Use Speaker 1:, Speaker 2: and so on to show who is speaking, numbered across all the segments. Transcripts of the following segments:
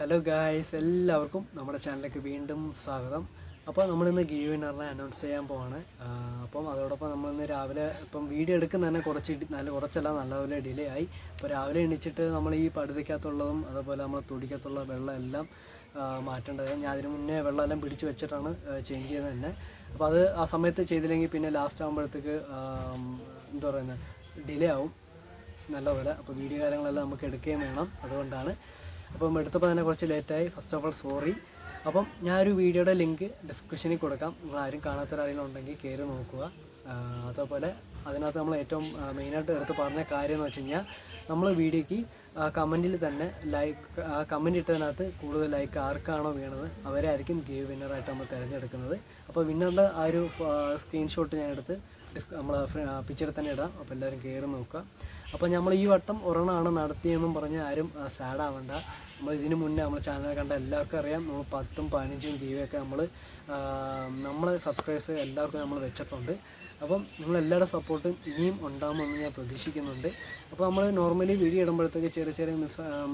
Speaker 1: Hello guys, എല്ലാവർക്കും നമ്മുടെ ചാനലിലേക്ക് വീണ്ടും സ്വാഗതം. അപ്പോൾ നമ്മളിന്ന് ഗീവ് വിന്നറിനെ അനൗൺസ് ചെയ്യാൻ പോവാണ്. അപ്പം അതോടൊപ്പം നമ്മളിന്ന് രാവിലെ വീഡിയോ എടുക്കുന്ന തന്നെ കുറച്ചല്ല നല്ലപോലെ ഡിലേ ആയി. അപ്പോൾ രാവിലെ എണീച്ചിട്ട് നമ്മൾ ഈ പടുതയ്ക്കകത്തുള്ളതും അതുപോലെ നമ്മൾ തുടിക്കകത്തുള്ള വെള്ളം എല്ലാം മാറ്റേണ്ടത്. ഞാൻ അതിന് മുന്നേ വെള്ളം എല്ലാം പിടിച്ച് വെച്ചിട്ടാണ് ചേഞ്ച് ചെയ്യുന്നത് തന്നെ. അപ്പോൾ അത് ആ സമയത്ത് ചെയ്തില്ലെങ്കിൽ പിന്നെ ലാസ്റ്റ് ആകുമ്പോഴത്തേക്ക് എന്താ പറയുന്നത്, ഡിലേ ആവും നല്ലപോലെ. അപ്പോൾ വീഡിയോ കാര്യങ്ങളെല്ലാം നമുക്ക് എടുക്കുകയും വേണം, അതുകൊണ്ടാണ്. അപ്പം എടുത്തപ്പോൾ തന്നെ കുറച്ച് ലേറ്റായി. First of all sorry. അപ്പം ഞാനൊരു വീഡിയോയുടെ ലിങ്ക് ഡിസ്ക്രിപ്ഷനിൽ കൊടുക്കാം. നിങ്ങൾ ആരും കാണാത്തൊരാരെങ്കിലും ഉണ്ടെങ്കിൽ കയറി നോക്കുക. അതേപോലെ അതിനകത്ത് നമ്മൾ ഏറ്റവും മെയിനായിട്ട് എടുത്ത് പറഞ്ഞ കാര്യം എന്ന് വെച്ച് കഴിഞ്ഞാൽ, നമ്മൾ വീഡിയോയ്ക്ക് കമൻറ്റിൽ തന്നെ കമൻറ്റ് ഇട്ടതിനകത്ത് കൂടുതൽ ലൈക്ക് ആർക്കാണോ വീണത് അവരായിരിക്കും ഗീവ് വിന്നറായിട്ട് നമ്മൾ തിരഞ്ഞെടുക്കുന്നത്. അപ്പോൾ വിന്നറിൻ്റെ ആ ഒരു സ്ക്രീൻഷോട്ട് ഞാൻ എടുത്ത് നമ്മൾ പിക്ചറിൽ തന്നെ ഇടാം. അപ്പോൾ എല്ലാവരും കയറി നോക്കുക. അപ്പോൾ നമ്മൾ ഈ വട്ടം ഒരെണ്ണമാണ് നടത്തിയെന്നും പറഞ്ഞ് ആരും സാഡ് ആവണ്ട. നമ്മൾ ഇതിനു മുന്നേ നമ്മൾ ചാനൽ കണ്ട എല്ലാവർക്കും അറിയാം, നമ്മൾ 10ഉം 15ഉം ഗീവൊക്കെ നമ്മളെ സബ്സ്ക്രൈബേഴ്സ് എല്ലാവർക്കും നമ്മൾ വെച്ചിട്ടുണ്ട്. അപ്പം നിങ്ങളെല്ലാവരുടെ സപ്പോർട്ടും ഇനിയും ഉണ്ടാകുമെന്ന് ഞാൻ പ്രതീക്ഷിക്കുന്നുണ്ട്. അപ്പോൾ നമ്മൾ നോർമലി വീഡിയോ ഇടുമ്പോഴത്തേക്ക് ചെറിയ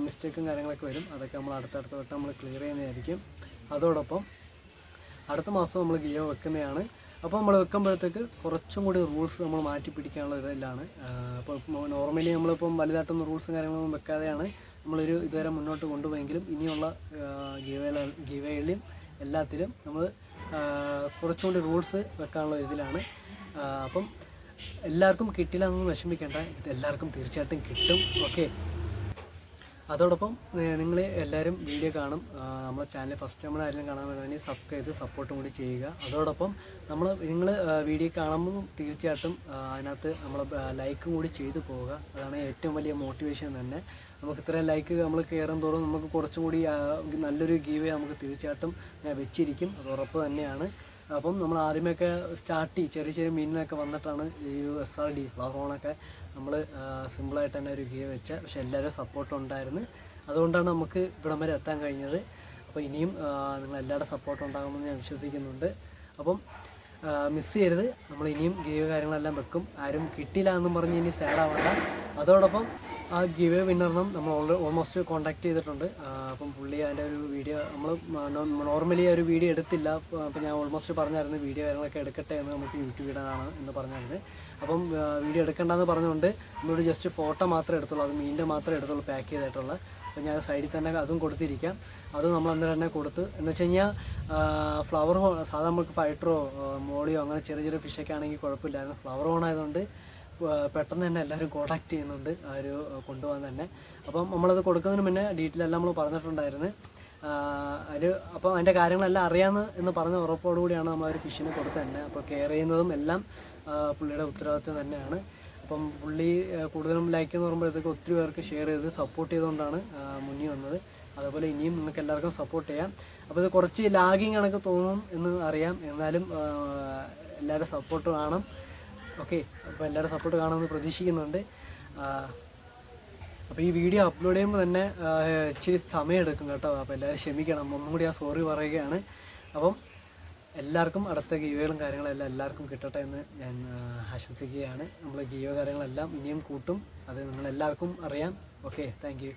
Speaker 1: മിസ്റ്റേക്കും കാര്യങ്ങളൊക്കെ വരും. അതൊക്കെ നമ്മൾ അടുത്തടുത്ത വട്ടം നമ്മൾ ക്ലിയർ ചെയ്യുന്നതായിരിക്കും. അതോടൊപ്പം അടുത്ത മാസം നമ്മൾ ഗീവ് വെക്കുന്നതാണ്. അപ്പോൾ നമ്മൾ വെക്കുമ്പോഴത്തേക്ക് കുറച്ചും കൂടി റൂൾസ് നമ്മൾ മാറ്റി പിടിക്കാനുള്ള ഇതിലാണ്. അപ്പോൾ നോർമലി നമ്മളിപ്പം വലുതായിട്ടൊന്നും റൂൾസും കാര്യങ്ങളൊന്നും വെക്കാതെയാണ് നമ്മളൊരു ഇതുവരെ മുന്നോട്ട് കൊണ്ടുപോയെങ്കിലും, ഇനിയുള്ള ഗീവയിലും എല്ലാത്തിലും നമ്മൾ കുറച്ചും കൂടി റൂൾസ് വെക്കാനുള്ള ഇതിലാണ്. അപ്പം എല്ലാവർക്കും കിട്ടില്ല എന്നൊന്നും വിഷമിക്കേണ്ട, ഇത് എല്ലാവർക്കും തീർച്ചയായിട്ടും കിട്ടും. ഓക്കെ, അതോടൊപ്പം നിങ്ങൾ എല്ലാവരും വീഡിയോ കാണും. നമ്മളെ ചാനൽ ഫസ്റ്റ് നമ്മൾ ആരെങ്കിലും കാണാൻ വേണ്ടി സബ്സ്ക്രൈബ് ചെയ്ത് സപ്പോർട്ടും കൂടി ചെയ്യുക. അതോടൊപ്പം നിങ്ങൾ വീഡിയോ കാണുമ്പോൾ തീർച്ചയായിട്ടും അതിനകത്ത് നമ്മൾ ലൈക്കും കൂടി ചെയ്തു പോവുക. അതാണ് ഏറ്റവും വലിയ മോട്ടിവേഷൻ തന്നെ. നമുക്ക് ഇത്രയും ലൈക്ക് നമ്മൾ കയറും തോറും നമുക്ക് കുറച്ചും കൂടി നല്ലൊരു ഗീവേ നമുക്ക് തീർച്ചയായിട്ടും വെച്ചിരിക്കും, അത് ഉറപ്പ് തന്നെയാണ്. അപ്പം നമ്മൾ ആദ്യമൊക്കെ ചെറിയ മീനിനൊക്കെ വന്നിട്ടാണ് ഈ SRD ഫ്ലവർ നമ്മൾ സിമ്പിളായിട്ട് തന്നെ ഒരു ഗീവ് വെച്ച. പക്ഷേ എല്ലാവരും സപ്പോർട്ട് ഉണ്ടായിരുന്നു, അതുകൊണ്ടാണ് നമുക്ക് ഇവിടം വരെ എത്താൻ കഴിഞ്ഞത്. അപ്പോൾ ഇനിയും നിങ്ങളെല്ലാവരുടെ സപ്പോർട്ട് ഉണ്ടാകുമെന്ന് ഞാൻ വിശ്വസിക്കുന്നുണ്ട്. അപ്പം മിസ് ചെയ്യരുത്. നമ്മൾ ഇനിയും ഗീവ് കാര്യങ്ങളെല്ലാം വെക്കും. ആരും കിട്ടിയില്ല എന്നും പറഞ്ഞ് ഇനി സാഡ് ആവണ്ട. അതോടൊപ്പം ആ ഗീവ് വിന്നറിനും നമ്മൾ ഓൾമോസ്റ്റ് കോൺടാക്ട് ചെയ്തിട്ടുണ്ട്. അപ്പം പുള്ളി അതിൻ്റെ ഒരു വീഡിയോ നമ്മൾ നോർമലി ഒരു വീഡിയോ എടുത്തില്ല. അപ്പോൾ ഞാൻ ഓൾമോസ്റ്റ് പറഞ്ഞായിരുന്നു വീഡിയോ കാര്യങ്ങളൊക്കെ എടുക്കട്ടെ എന്ന്, നമുക്ക് യൂട്യൂബ് ഇടാനാണ് എന്ന് പറഞ്ഞായിരുന്നു. അപ്പം വീഡിയോ എടുക്കേണ്ടെന്ന് പറഞ്ഞുകൊണ്ട് നമ്മളൊരു ജസ്റ്റ് ഫോട്ടോ മാത്രമേ എടുത്തുള്ളൂ, അത് മീനിൻ്റെ മാത്രമേ എടുത്തുള്ളൂ പാക്ക് ചെയ്തിട്ടുള്ള. അപ്പോൾ ഞാൻ സൈഡിൽ തന്നെ അതും കൊടുത്തിരിക്കാം. അതും നമ്മൾ അന്നേരം തന്നെ കൊടുത്ത്, എന്ന് വെച്ച് കഴിഞ്ഞാൽ ഫ്ലവർ ഹോൺ സാധാരണ നമുക്ക് ഫൈറ്ററോ മോളിയോ അങ്ങനെ ചെറിയ ഫിഷൊക്കെ ആണെങ്കിൽ കുഴപ്പമില്ലായിരുന്നു. ഫ്ലവർ ഹോൺ ആയതുകൊണ്ട് പെട്ടെന്ന് തന്നെ എല്ലാവരും കോൺടാക്ട് ചെയ്യുന്നുണ്ട് ആ ഒരു കൊണ്ടുപോകാൻ തന്നെ. അപ്പം നമ്മളത് കൊടുക്കുന്നതിന് മുന്നേ ഡീറ്റെയിൽ എല്ലാം നമ്മൾ പറഞ്ഞിട്ടുണ്ടായിരുന്നു. അപ്പോൾ അതിൻ്റെ കാര്യങ്ങളെല്ലാം അറിയാമെന്ന് പറഞ്ഞ ഉറപ്പോടുകൂടിയാണ് നമ്മൾ ഒരു ഫിഷിനെ കൊടുത്തത് തന്നെ. അപ്പോൾ കെയർ ചെയ്യുന്നതും എല്ലാം പുള്ളിയുടെ ഉത്തരവാദിത്വം തന്നെയാണ്. അപ്പം പുള്ളി കൂടുതലും ലൈക്ക് എന്ന് പറയുമ്പോഴത്തേക്ക് ഒത്തിരി പേർക്ക് ഷെയർ ചെയ്ത് സപ്പോർട്ട് ചെയ്തുകൊണ്ടാണ് മുന്നിൽ വന്നത്. അതുപോലെ ഇനിയും നിങ്ങൾക്ക് എല്ലാവർക്കും സപ്പോർട്ട് ചെയ്യാം. അപ്പോൾ ഇത് കുറച്ച് ലാഗിങ് കണക്ക് തോന്നും എന്ന് അറിയാം, എന്നാലും എല്ലാവരുടെ സപ്പോർട്ട് കാണും. ഓക്കെ, അപ്പോൾ എല്ലാവരുടെ സപ്പോർട്ട് കാണുമെന്ന് പ്രതീക്ഷിക്കുന്നുണ്ട്. അപ്പോൾ ഈ വീഡിയോ അപ്ലോഡ് ചെയ്യുമ്പോൾ തന്നെ ഇച്ചിരി സമയം എടുക്കും കേട്ടോ. അപ്പോൾ എല്ലാവരും ക്ഷമിക്കണം, ഒന്നും കൂടി സോറി പറയുകയാണ്. അപ്പം എല്ലാവർക്കും അടുത്ത ഗീവകളും കാര്യങ്ങളെല്ലാം എല്ലാവർക്കും കിട്ടട്ടെ എന്ന് ഞാൻ ആശംസിക്കുകയാണ്. നമ്മൾ ഗീവ കാര്യങ്ങളെല്ലാം ഇനിയും കൂട്ടും, അത് നിങ്ങളെല്ലാവർക്കും അറിയാം. Okay, thank you.